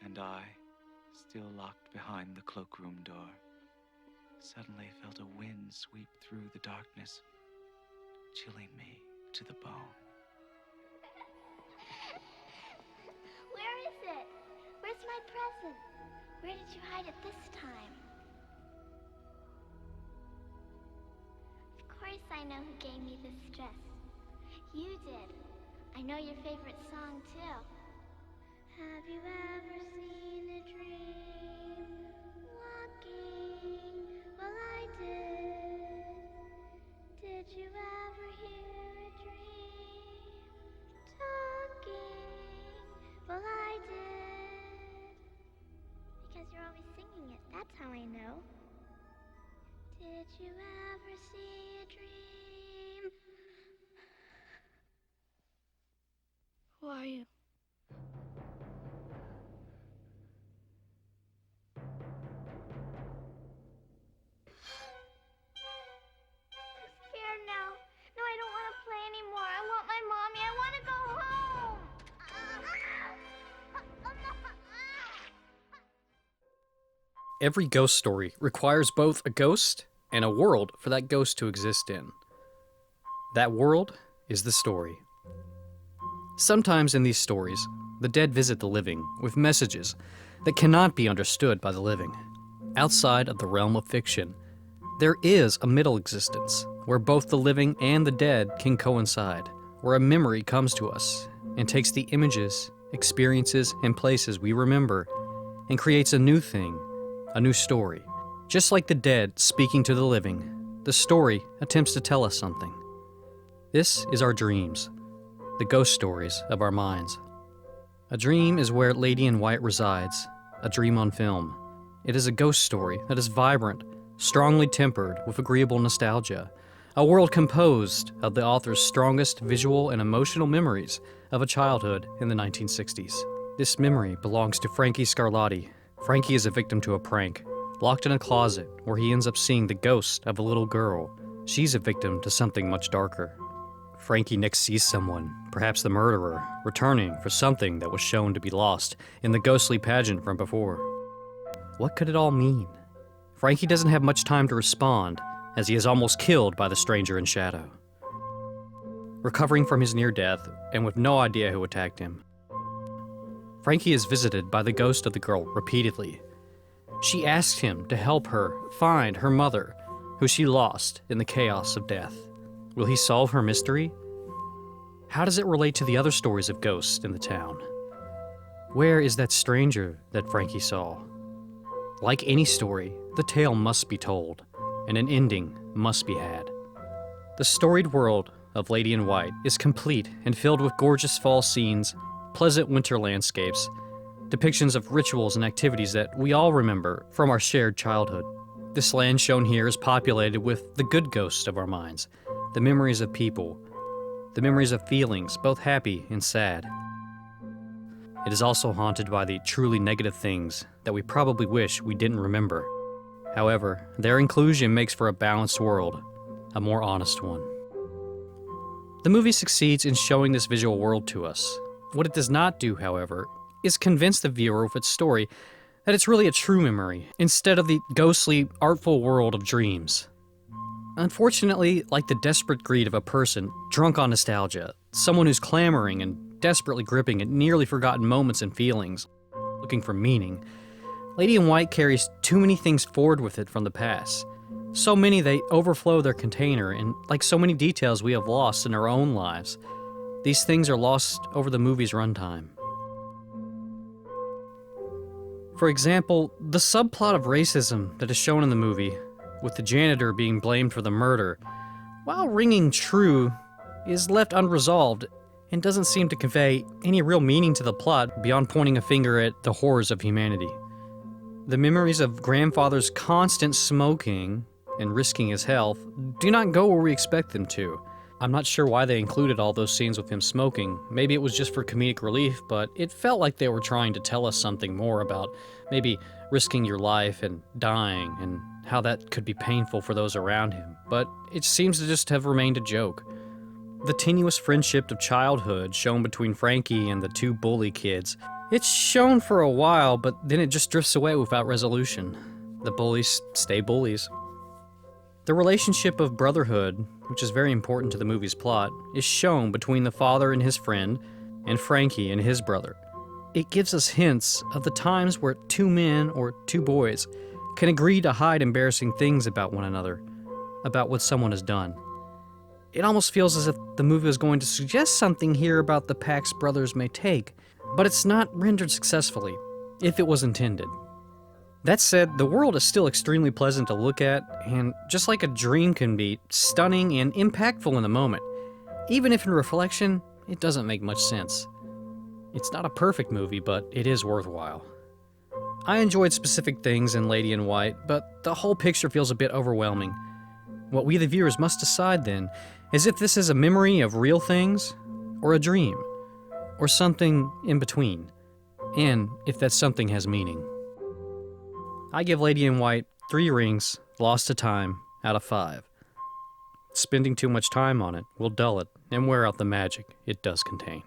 and I, still locked behind the cloakroom door, suddenly felt a wind sweep through the darkness, chilling me to the bone. Where is it? Where's my present? Where did you hide it this time? Of course I know who gave me this dress. You did. I know your favorite song, too. Have you ever seen a dream walking? Well, I did. Did you ever hear a dream talking? Well, I did. Because you're always singing it. That's how I know. Did you ever see a dream? Who are you? I'm scared now. No, I don't want to play anymore. I want my mommy. I want to go home. Every ghost story requires both a ghost and a world for that ghost to exist in. That world is the story. Sometimes in these stories, the dead visit the living with messages that cannot be understood by the living. Outside of the realm of fiction, there is a middle existence where both the living and the dead can coincide, where a memory comes to us and takes the images, experiences, and places we remember and creates a new thing, a new story. Just like the dead speaking to the living, the story attempts to tell us something. This is our dreams, the ghost stories of our minds. A dream is where Lady in White resides, a dream on film. It is a ghost story that is vibrant, strongly tempered with agreeable nostalgia, a world composed of the author's strongest visual and emotional memories of a childhood in the 1960s. This memory belongs to Frankie Scarlatti. Frankie is a victim to a prank, locked in a closet where he ends up seeing the ghost of a little girl. She's a victim to something much darker. Frankie next sees someone, perhaps the murderer, returning for something that was shown to be lost in the ghostly pageant from before. What could it all mean? Frankie doesn't have much time to respond, as he is almost killed by the stranger in shadow. Recovering from his near death, and with no idea who attacked him, Frankie is visited by the ghost of the girl repeatedly. She asks him to help her find her mother, who she lost in the chaos of death. Will he solve her mystery? How does it relate to the other stories of ghosts in the town? Where is that stranger that Frankie saw? Like any story, the tale must be told, and an ending must be had. The storied world of Lady in White is complete and filled with gorgeous fall scenes, pleasant winter landscapes, depictions of rituals and activities that we all remember from our shared childhood. This land shown here is populated with the good ghosts of our minds, the memories of people, the memories of feelings, both happy and sad. It is also haunted by the truly negative things that we probably wish we didn't remember. However, their inclusion makes for a balanced world, a more honest one. The movie succeeds in showing this visual world to us. What it does not do, however, is convince the viewer with its story that it's really a true memory, instead of the ghostly, artful world of dreams. Unfortunately, like the desperate greed of a person drunk on nostalgia, someone who's clamoring and desperately gripping at nearly forgotten moments and feelings, looking for meaning, Lady in White carries too many things forward with it from the past. So many they overflow their container, and like so many details we have lost in our own lives, these things are lost over the movie's runtime. For example, the subplot of racism that is shown in the movie, with the janitor being blamed for the murder, while ringing true, is left unresolved and doesn't seem to convey any real meaning to the plot beyond pointing a finger at the horrors of humanity. The memories of grandfather's constant smoking and risking his health do not go where we expect them to. I'm not sure why they included all those scenes with him smoking. Maybe it was just for comedic relief, but it felt like they were trying to tell us something more about maybe risking your life and dying and how that could be painful for those around him. But it seems to just have remained a joke. The tenuous friendship of childhood shown between Frankie and the two bully kids It's shown for a while, but then it just drifts away without resolution. The bullies stay bullies. The relationship of brotherhood, which is very important to the movie's plot, is shown between the father and his friend, and Frankie and his brother. It gives us hints of the times where two men or two boys can agree to hide embarrassing things about one another, about what someone has done. It almost feels as if the movie was going to suggest something here about the paths brothers may take, but it's not rendered successfully, if it was intended. That said, the world is still extremely pleasant to look at, and just like a dream can be, stunning and impactful in the moment, even if in reflection, it doesn't make much sense. It's not a perfect movie, but it is worthwhile. I enjoyed specific things in Lady in White, but the whole picture feels a bit overwhelming. What we the viewers must decide then is if this is a memory of real things, or a dream, or something in between, and if that something has meaning. I give Lady in White 3 rings, lost to time, out of 5. Spending too much time on it will dull it and wear out the magic it does contain.